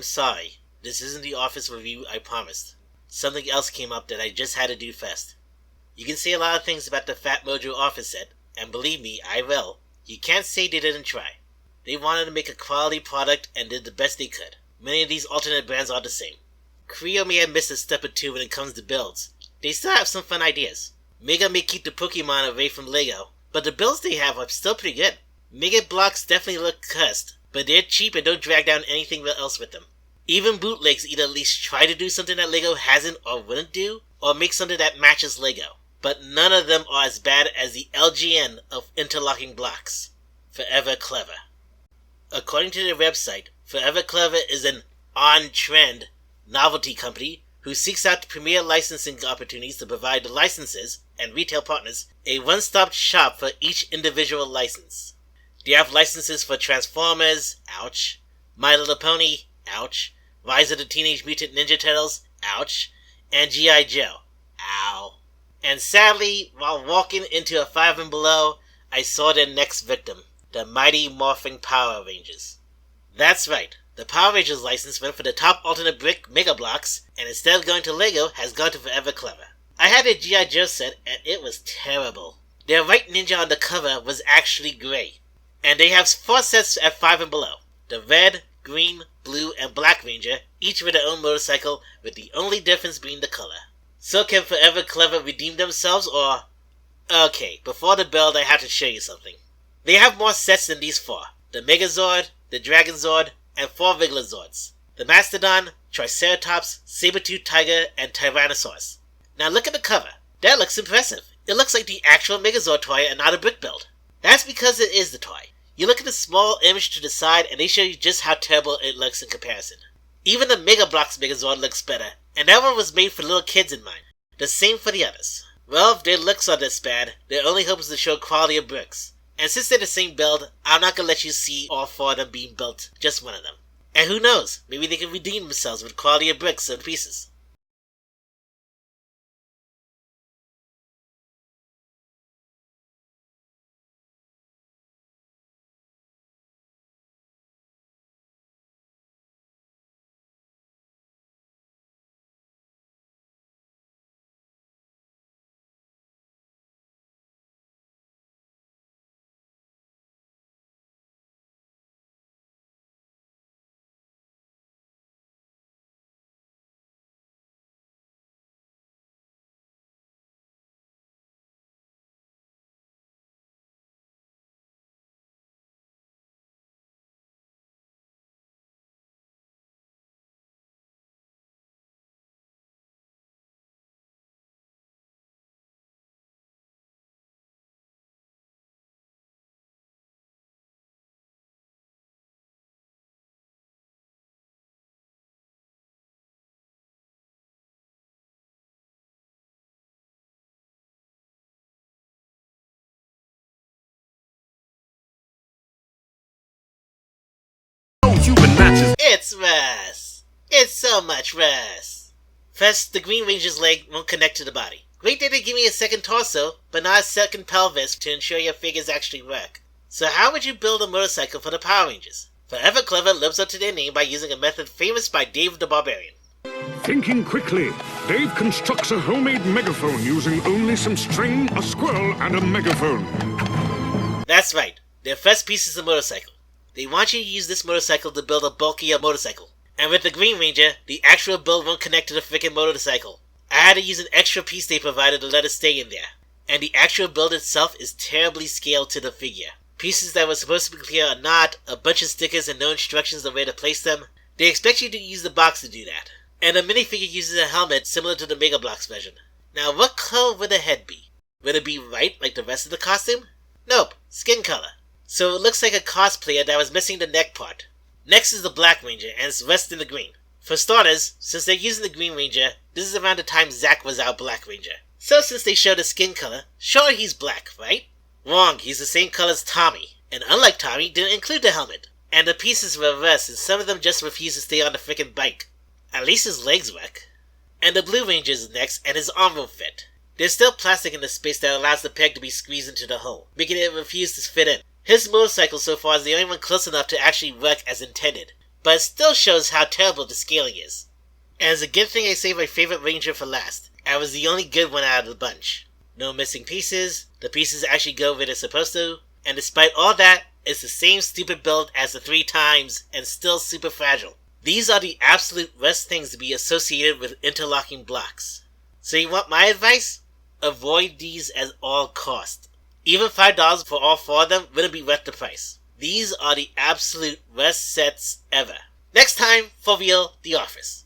sorry. This isn't the office review I promised. Something else came up that I just had to do first. You can say a lot of things about the Fat Mojo office set, and believe me, I will. You can't say they didn't try. They wanted to make a quality product and did the best they could. Many of these alternate brands are the same. Creo may have missed a step or two when it comes to builds. They still have some fun ideas. Mega may keep the Pokemon away from Lego, but the builds they have are still pretty good. Mega blocks definitely look cussed, but they're cheap and don't drag down anything else with them. Even bootlegs either at least try to do something that Lego hasn't or wouldn't do, or make something that matches Lego. But none of them are as bad as the LGN of Interlocking Blocks. Forever Clever. According to their website, Forever Clever is an on-trend novelty company who seeks out premier licensing opportunities to provide the licenses and retail partners a one-stop shop for each individual license. They have licenses for Transformers, ouch, My Little Pony, ouch, Rise of the Teenage Mutant Ninja Turtles, ouch, and G.I. Joe, ow. And sadly, while walking into a 5 and below, I saw their next victim, the mighty Morphin Power Rangers. That's right, the Power Rangers license went for the top alternate brick Mega Blocks, and instead of going to Lego, has gone to Forever Clever. I had a G.I. Joe set, and it was terrible. Their white ninja on the cover was actually gray. And they have 4 sets at 5 and below. The red, green, blue, and black Ranger, each with their own motorcycle, with the only difference being the color. So can Forever Clever redeem themselves, or... Okay, before the build I have to show you something. They have more sets than these 4. The Megazord, the Dragonzord, and 4 Vigilazords. The Mastodon, Triceratops, Saber-Tooth Tiger, and Tyrannosaurus. Now look at the cover. That looks impressive. It looks like the actual Megazord toy and not a brick build. That's because it is the toy. You look at the small image to the side and they show you just how terrible it looks in comparison. Even the Mega Bloks Megazord looks better, and that one was made for little kids in mind. The same for the others. Well, if their looks are this bad, their only hope is to show quality of bricks. And since they're the same build, I'm not gonna let you see all 4 of them being built, just one of them. And who knows, maybe they can redeem themselves with quality of bricks and pieces. It's Russ! It's so much Russ! First, the Green Ranger's leg won't connect to the body. Great that they give me a second torso, but not a second pelvis to ensure your figures actually work. So how would you build a motorcycle for the Power Rangers? Forever Clever lives up to their name by using a method famous by Dave the Barbarian. Thinking quickly, Dave constructs a homemade megaphone using only some string, a squirrel, and a megaphone. That's right. Their first piece is a motorcycle. They want you to use this motorcycle to build a bulkier motorcycle. And with the Green Ranger, the actual build won't connect to the frickin' motorcycle. I had to use an extra piece they provided to let it stay in there. And the actual build itself is terribly scaled to the figure. Pieces that were supposed to be clear are not, a bunch of stickers and no instructions on where to place them. They expect you to use the box to do that. And the minifigure uses a helmet similar to the Mega Bloks version. Now what color would the head be? Would it be white like the rest of the costume? Nope, skin color. So it looks like a cosplayer that was missing the neck part. Next is the Black Ranger, and it's dressed in the green. For starters, since they're using the Green Ranger, this is around the time Zack was our Black Ranger. So since they showed the skin color, sure he's black, right? Wrong, he's the same color as Tommy. And unlike Tommy, didn't include the helmet. And the pieces were reversed, and some of them just refuse to stay on the frickin' bike. At least his legs work. And the Blue Ranger is next, and his arm will fit. There's still plastic in the space that allows the peg to be squeezed into the hole, making it refuse to fit in. His motorcycle so far is the only one close enough to actually work as intended. but it still shows how terrible the scaling is. And it's a good thing I saved my favorite ranger for last. I was the only good one out of the bunch. No missing pieces, the pieces actually go where they're supposed to, and despite all that, it's the same stupid build as the 3 times and still super fragile. These are the absolute worst things to be associated with interlocking blocks. So you want my advice? Avoid these at all costs. Even $5 for all 4 of them wouldn't be worth the price. These are the absolute worst sets ever. Next time, for real, The Office.